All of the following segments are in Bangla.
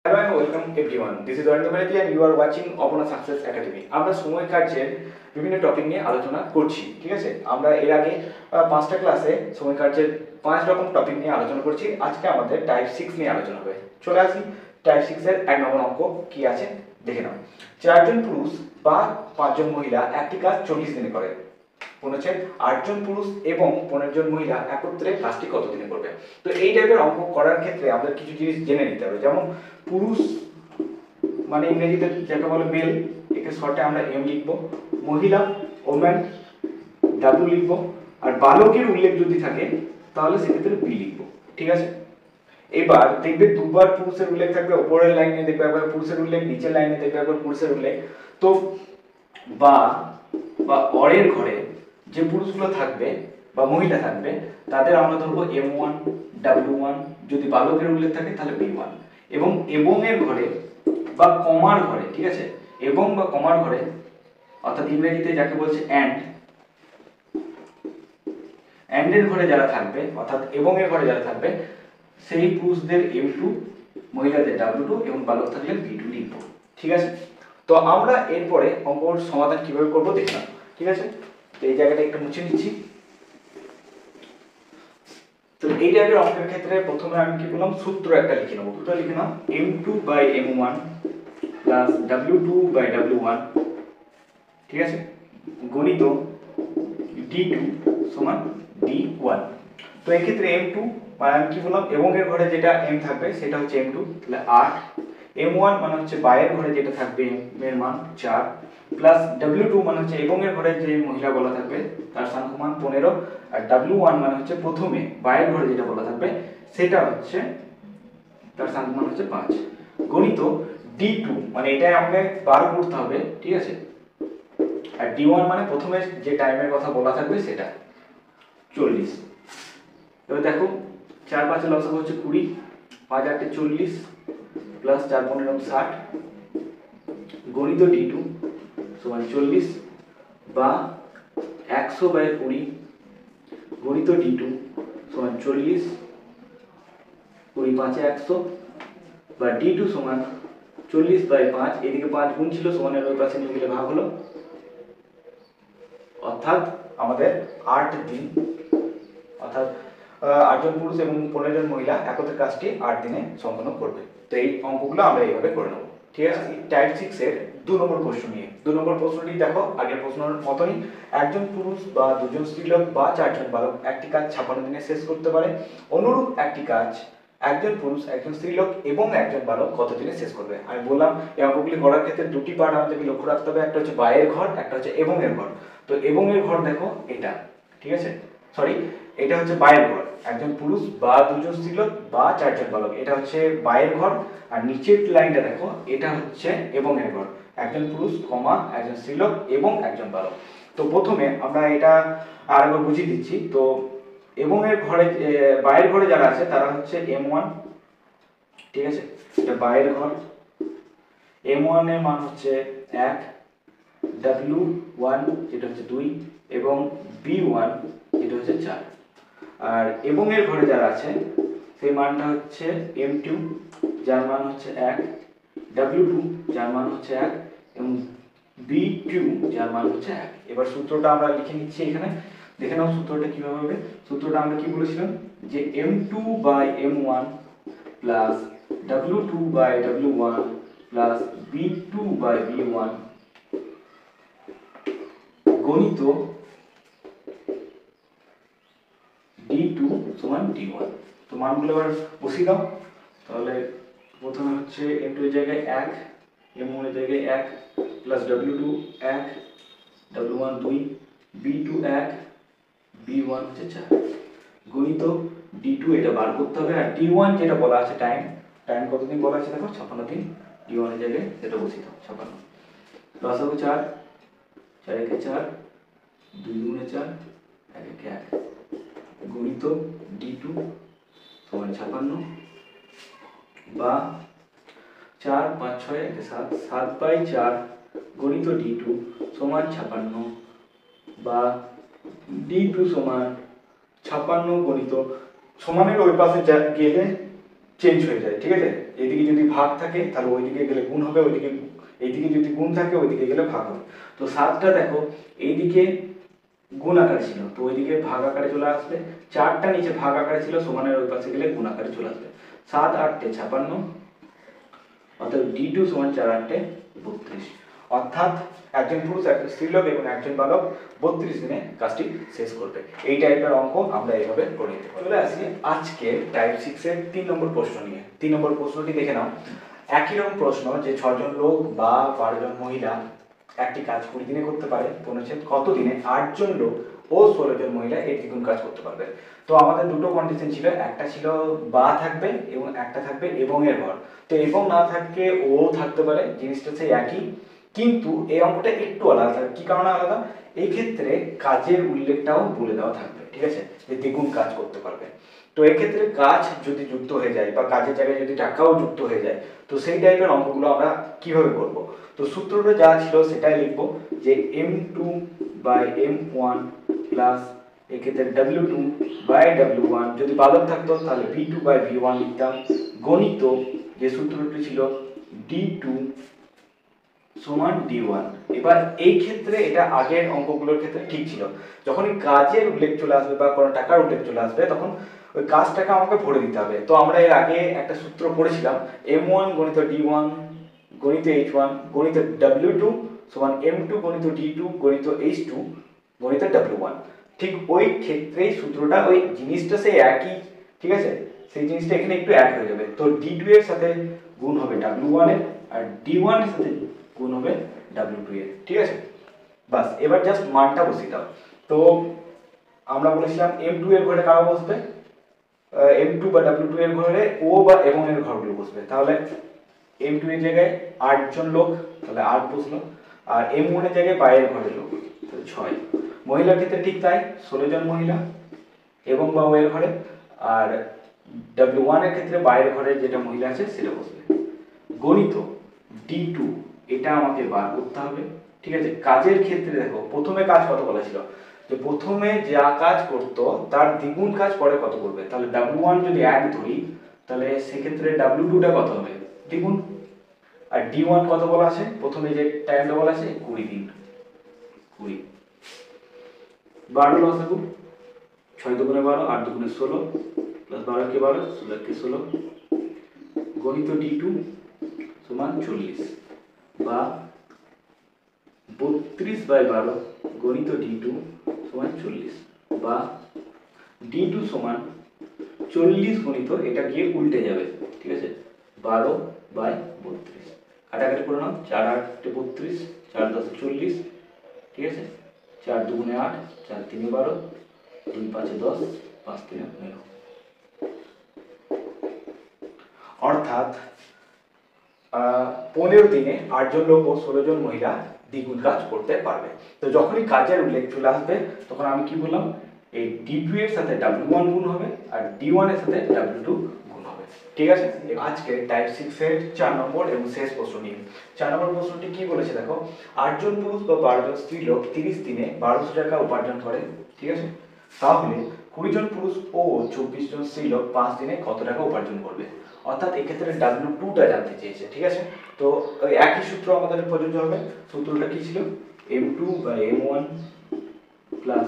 Hello and welcome everyone. This is Arindam Bharati and you are watching Apana Success Academy. আমরা সময় কার্যের বিভিন্ন টপিক নিয়ে আলোচনা করছি, ঠিক আছে? আমরা এর আগে 5টা ক্লাসে সময় কার্যের 5 রকম টপিক নিয়ে আলোচনা করছি। আজকে আমাদের টাইপ 6 নিয়ে আলোচনা হবে। চলে আসি টাইপ 6 এর 1 নম্বর অঙ্ক কি আছে দেখে নাও। 4 জন পুরুষ বা 5 জন মহিলা একটি কাজ 40 দিনে করে। হচ্ছে 8 জন পুরুষ এবং 15 জন মহিলা একত্রে কাজটি কত দিনে করবে। তো এই টাইপের অঙ্ক করার ক্ষেত্রে আমাদের কিছু জিনিস জেনে নিতে হবে। যেমন পুরুষ মানে ইংরেজিতে যাকে বলে মেল, একে শর্টে আমরা এম লিখব, মহিলা ওম্যান ডাব্লিউ লিখব, আর বালকের উল্লেখ যদি থাকে তাহলে সেক্ষেত্রে বি লিখব, ঠিক আছে? এবার দেখবে দুবার পুরুষের উল্লেখ থাকবে, উপরের লাইনে দেখবে একবার পুরুষের উল্লেখ, নিচের লাইনে দেখবে একবার পুরুষের উল্লেখ। তো বা অরের ঘরে যে পুরুষগুলো থাকবে বা মহিলা থাকবে তাদের আমরা ধরবো M1 W1, যদি বালকের উল্লেখ থাকে তাহলে B1, এবং এর ঘরে বা কমার ঘরে, ঠিক আছে, এবং বা কমার ঘরে অর্থাৎ ইংরেজিতে যাকে বলছে এন্ড এর ঘরে যারা থাকবে অর্থাৎ এবং এর ঘরে যারা থাকবে সেই পুরুষদের M2, মহিলাদের W2 এবং বালক থাকলে B2 লিখব, ঠিক আছে? তো আমরা এরপরে অঙ্কর সমাধান কিভাবে করব দেখলাম, ঠিক আছে? তো এই জায়গাটা একটু মুছে নিচ্ছি। তো এই টাইপের অঙ্কের ক্ষেত্রে প্রথমে আমি কি বললাম, সূত্র একটা লিখে নেব। সূত্র লিখে নাও M2/M1 প্লাস W2/W1, ঠিক আছে, গণিত D2 সমান D1। তো এই ক্ষেত্রে M2 মানে আমি কি বললাম, এবং এর ঘরে যেটা M থাকবে সেটা হচ্ছে M2, তাহলে 8। M1 মানে হচ্ছে বায়ের ঘরে যেটা থাকবে M এর মান 4, প্লাস W2 মানে হচ্ছে এবং এর ঘরে যে মহিলা বলা থাকবে তার সংখ্যা 15, আর W1 মানে হচ্ছে প্রথমে বায়ের ঘরে যেটা বলা থাকবে সেটা হচ্ছে তার সংখ্যা হচ্ছে 5। গণিত D2 মানে এটা আমাকে 12 করতে হবে, ঠিক আছে, আর D1 মানে প্রথমে যে টাইমের কথা বলা থাকবে সেটা 40। এবার দেখো 4 5 এর লসাগু হচ্ছে 20, 5 8 40 প্লাস 4 15 60, গণিত D2 সমান 40 বা 100/20, গণিত D2 সমান 40, 20 5 100, বা D2 সমান 40/5, এদিকে 5 গুণ ছিল সমানের ওই পাশে নিয়ে গেলে ভাগ হলো, অর্থাৎ আমাদের 8 দিন, অর্থাৎ 8 জন পুরুষ এবং 15 জন মহিলা একত্রে কাজটি 8 দিনে সম্পন্ন করবে। তো এই অঙ্কগুলো আমরা এইভাবে করে নেব, ঠিক আছে? টাইপ 6 এর 2 নম্বর প্রশ্ন নিয়ে 2 নম্বর প্রশ্নটি দেখো আগের প্রশ্নের মতই। একজন পুরুষ বা দুজন স্ত্রীলোক বা 4 জন বালক একটি কাজ 56 দিনে শেষ করতে পারে। অনুরূপ একটি কাজ একজন পুরুষ, একজন স্ত্রীলোক এবং একজন বালক কত দিনে শেষ করবে? আমি বললাম এই অঙ্কগুলি করার ক্ষেত্রে দুটি পার্ট আমাদেরকে লক্ষ্য রাখতে হবে, একটা হচ্ছে বায়ের ঘর, একটা হচ্ছে এবং এর ঘর। তো এবং এর ঘর দেখো এটা, ঠিক আছে, সরি এটা হচ্ছে বায়ের ঘর, একজন পুরুষ বা দুজন স্ত্রীলোক বা 4 জন বালক, এটা হচ্ছে বায়ের ঘর। আর নিচের লাইনটা দেখো এটা হচ্ছে এবং এর ঘর, একজন পুরুষ কমা একজন স্ত্রীলোক এবং একজন বালক। তো প্রথমে আমরা এটা আরেকবার বুঝিয়ে দিচ্ছি। তো এবং এর ঘরে বায়ের ঘরে যারা আছে তারা হচ্ছে M1, ঠিক আছে, এটা বায়ের ঘর। M1 এর মান হচ্ছে 1, W1 যেটা হচ্ছে 2 এবং B1 যেটা হচ্ছে 4। আর এবং এর ঘরে যারা আছে সেই মানটা হচ্ছে M2 যার মান হচ্ছে 1, W2 যার মান হচ্ছে 1 এবং B2 যার মান হচ্ছে 1। এবার সূত্রটা আমরা লিখে নিচ্ছি এখানে, দেখে নাও সূত্রটা কিভাবে হবে। সূত্রটা আমরা কি বলেছিলাম যে M2/M1 plus W2/W1 plus B2/B1 গণিত D2 সমান D1। তো মানগুলো এবার বসিয়ে দাও। তাহলে প্রথমে হচ্ছে M2 এর জায়গায় 1, M1 এর জায়গায় 1 plus W2 1, W1 2, B2 1, B1 হচ্ছে 4, গণিত D2 এটা বার করতে হবে। আর D1 যেটা বলা আছে টাইম কতদিন বলা আছে দেখো 56 দিন, D1 এর জায়গায় সেটা বসিয়ে দাও 56। লসাগু 4, 4 একে 4, 2 গুণে 4, 1 একে 1, গণিত D2 সমান 56 বা 4 5 6 একে 7, 7/4, গণিত D2 সমান 56 বা D2 সমান 56 গণিত সমানের ওই পাশে গেলে চেঞ্জ হয়ে যায়, ঠিক আছে? এদিকে যদি ভাগ থাকে তাহলে ওইদিকে গেলে গুণ হবে, ওইদিকে এইদিকে যদি গুণ থাকে ওইদিকে গেলে ভাগ হবে। তো 7টা দেখো এইদিকে গুণ আকারে ছিল, তো ওইদিকে ভাগ আকারে চলে আসবে। 4টা নিচে ভাগ আকারে ছিল, সমানের ওই পাশে গেলে গুণ আকারে চলে আসবে। 7 8 56, অর্থাৎ D2 সমান 4 8 32। অর্থাৎ একজন পুরুষ, একজন স্ত্রীলোক এবং একজন বালক 32 দিনে কাজটি শেষ করবে। এই টাইপের অঙ্ক আমরা এইভাবে করে নিতে পারি। চলে আসি আজকে টাইপ 6 এর 3 নম্বর প্রশ্ন নিয়ে। 3 নম্বর প্রশ্নটি দেখে নাও। একই রকম প্রশ্ন যে 6 জন লোক বা 12 জন মহিলা একটি কাজ 20 দিনে করতে পারে, পূর্ণচ্ছেদ কত দিনে 8 জন লোক ও 16 জন মহিলা এর দ্বিগুণ কাজ করতে পারবে। তো আমাদের দুটো কন্ডিশন ছিল, একটা ছিল বা থাকবে এবং একটা থাকবে এবং এর ঘর। তো এবং না থাকবে ও থাকতে পারে, জিনিসটা সেই একই, কিন্তু এই অঙ্কটা একটু আলাদা থাকবে। কি কারণে আলাদা? এই ক্ষেত্রে কাজের উল্লেখটাও বলে দেওয়া থাকবে, ঠিক আছে, যে দ্বিগুণ কাজ করতে পারবে। তো এক্ষেত্রে কাজ যদি যুক্ত হয়ে যায় বা কাজের জায়গায় যদি টাকাও যুক্ত হয়ে যায়, তো সেই টাইপের অঙ্কগুলো আমরা কিভাবে করব? তো সূত্রটা যা ছিল সেটাই লিখবো, যে M2 বাই M1 প্লাস এক্ষেত্রে W2 বাই W1, যদি বালক থাকতো তাহলে V2 বাই V1 লিখতাম, গণিত যে সূত্রটি ছিল D2 সমান D1। এবার এই ক্ষেত্রে এটা আগের অঙ্কগুলোর ক্ষেত্রে ঠিক ছিল, যখনই কাজের উল্লেখ চলে আসবে বা কোনো টাকার উল্লেখ চলে আসবে তখন ওই কাজটাকে আমাকে ভরে দিতে হবে। তো আমরা এর আগে একটা সূত্র পড়েছিলাম, M1 গণিত D1 গণিত H1 গণিত W2 সমান M2 গণিত D2 গণিত H2 গণিত W1। ঠিক ওই ক্ষেত্রেই সূত্রটা, ওই জিনিসটা সেই একই, ঠিক আছে, সেই জিনিসটা এখানে একটু অ্যাড হয়ে যাবে। তো D2 এর সাথে গুণ হবে W1 এর, আর D1 এর সাথে গুণ হবে W2 এর, ঠিক আছে। বাস, এবার জাস্ট মানটা বসিয়ে দাও। তো আমরা বলেছিলাম M2 এর ঘরে কারা বসবে? M2 বা W2 এর ঘরে ও বা এবং এর ঘরগুলো বসবে। তাহলে M2 এর জায়গায় 8 জন লোক, তাহলে 8 বসলো, আর M1 এর জায়গায় বাইরের ঘরের লোক, তাহলে 6। মহিলার ক্ষেত্রে ঠিক তাই, 16 জন মহিলা এবং বা ও এর ঘরে, আর W1 এর ক্ষেত্রে বাইরের ঘরে যেটা মহিলা আছে সেটা বসবে। গণিত D2 এটা আমাকে বার করতে হবে, ঠিক আছে। কাজের ক্ষেত্রে দেখো প্রথমে কাজ কত বলা ছিল, যে প্রথমে যা কাজ করতো তার দ্বিগুণ কাজ পরে কত করবে। তাহলে W1 যদি 1 ধরি তাহলে সেক্ষেত্রে W2 টা কত হবে? দ্বিগুণ। আর D1 কত বলা আছে, প্রথমে যে টাইমটা বলা আছে 20 দিন, 20। 12 লসাগু, 6 দুগুণে 12, 8 দুগুণে 16, প্লাস 12 কে 12, 16 কে 16, গণিত D2 সমান 40 বা 32 বাই 12 গণিত D2 সমান 40 বা D2 সমান 40 গণিত, এটা গিয়ে উল্টে যাবে, ঠিক আছে, 12 বাই 32। কাটাকাটি করে নাও, 4 8 32, 4 10 40, ঠিক আছে, 4 দুগুণে 8, 4 3 12, 2 5 10, 5 3 9। অর্থাৎ 15 দিনে 8 জন লোক ও 16 জন মহিলা দ্বিগুণ কাজ করতে পারবে। তো যখনই কাজের উল্লেখ চলে আসবে তখন আমি কি বললাম, এই D2 এর সাথে W1 গুণ হবে আর D1 এর সাথে W2 গুণ হবে, ঠিক আছে। আজকে টাইপ 6 এর 4 নম্বর এবং শেষ প্রশ্ন নিয়ে। 4 নম্বর প্রশ্নটি কি বলেছে দেখো, 8 জন পুরুষ বা 12 জন স্ত্রী লোক 30 দিনে 1200 টাকা উপার্জন করে, ঠিক আছে। তাহলে 20 জন পুরুষ ও 24 জন স্ত্রী লোক 5 দিনে কত টাকা উপার্জন করবে? অর্থাৎ এক্ষেত্রে W2 টা জানতে চেয়েছে, ঠিক আছে। তো ওই একই সূত্র আমাদের প্রযোজ্য হবে। সূত্রটা কি ছিল, M2 by M1 plus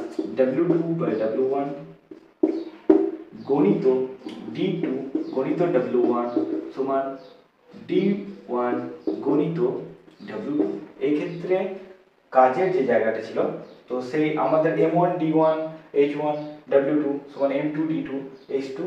W2 by W1 গণিত D2 গণিত W1 সমান D1 গণিত W2। এই ক্ষেত্রে কাজের যে জায়গাটা ছিল, তো সেই আমাদের M1 D1 H1 W2 সমান M2 D2 H2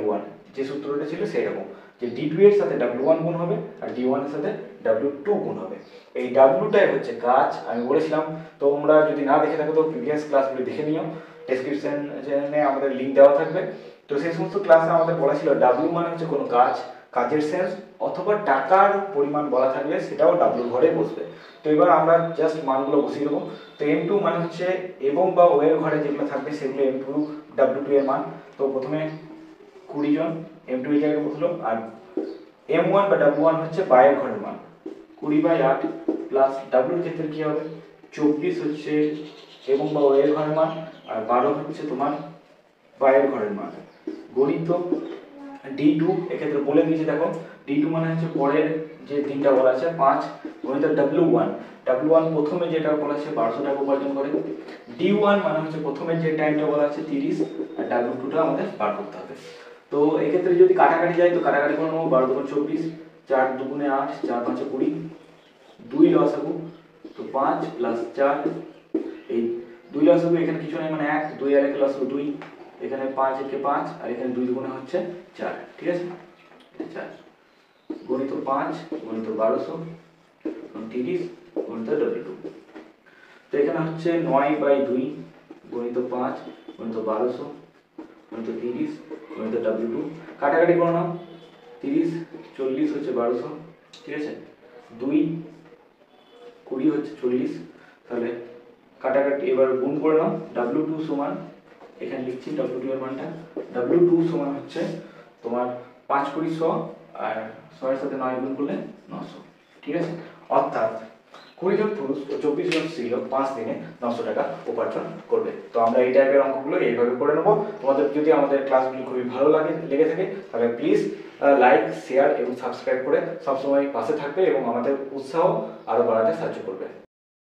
W1, যে সূত্রটা ছিল সেরকম, যে D2 এর সাথে W1 গুণ হবে আর D1 এর সাথে W2 গুণ হবে। এই W টাই হচ্ছে কাজ, আমি বলেছিলাম। তোমরা যদি না দেখে থাকো তো প্রিভিয়াস ক্লাসগুলো দেখে নিও, ডেসক্রিপশনে আমাদের লিংক দেওয়া থাকবে। তো সেই সমস্ত ক্লাসে আমাদের বলা ছিল W মানে হচ্ছে কোনো কাজ, কাজের সেন্স অথবা টাকার পরিমাণ বলা থাকলে সেটাও W ঘরে বসবে। তো এবার আমরা জাস্ট মানগুলো বসিয়ে দেবো। তো M2 মানে হচ্ছে এবং বা ও এর ঘরে যেগুলো থাকবে সেগুলো M2 W2 এর মান। তো প্রথমে 20 জন M2 এর জায়গায় বসলো, আর M1 বা W1 হচ্ছে বাইরের ঘরের মান 20 বাই 8 প্লাস W এর ক্ষেত্রে কি হবে, 24 হচ্ছে এবং বা ও এর ঘরের মান, আর 12 হচ্ছে তোমার বাইরের ঘরের মান। গণিত D2 এক্ষেত্রে বলে দিয়েছি দেখো, D2 মানে হচ্ছে পরের যে দিনটা বলা আছে 5 গুণিত W1, W1 প্রথমে যেটা বলা আছে 1200 টাকা উপার্জন করে। D1 মানে হচ্ছে প্রথমে যে টাইমটা বলা আছে 30 আর W2 টা আমাদের বার করতে হবে। তো এই ক্ষেত্রে যদি কাটাকাটি যায় তো কাটাকাটি করে নেব, 12 দুগুণ 24, 4 দুগুণে 8, 4 5 20, 2 লসাগু তো 5 প্লাস 4, এই 2 লসাগু এখানে কিছু নেই মানে 1, 2 আর 1 লসাগু 2, এখানে 5 একে 5 আর এখানে 2 দুগুণে হচ্ছে 4, ঠিক আছে 4 গুণিত 5 গুণিত 1200 30 গুণিত W2, তো এখানে হচ্ছে 9/2 গুণিত 5 গুণিত 1200 গুণিত 30 গুণিত W2, কাটাকাটি করে নাও, 30 40 হচ্ছে 1200, ঠিক আছে 2 20 হচ্ছে 40, তাহলে কাটাকাটি এবার গুণ করে নাও। W2 সমান, এখানে লিখছি W2 এর মানটা, W2 সমান হচ্ছে তোমার 5 20 100 আর 6 এর সাথে 9 গুণ করলে 900, ঠিক আছে। অর্থাৎ 20 জন পুরুষ ও 24 জন স্ত্রীলোক 5 দিনে 900 টাকা উপার্জন করবে। তো আমরা এই টাইপের অঙ্কগুলো এইভাবে করে নেব। তোমাদের যদি আমাদের ক্লাসগুলো খুবই ভালো লেগে থাকে তাহলে প্লিজ লাইক, শেয়ার এবং সাবস্ক্রাইব করে সবসময় পাশে থাকবে এবং আমাদের উৎসাহ আরও বাড়াতে সাহায্য করবে।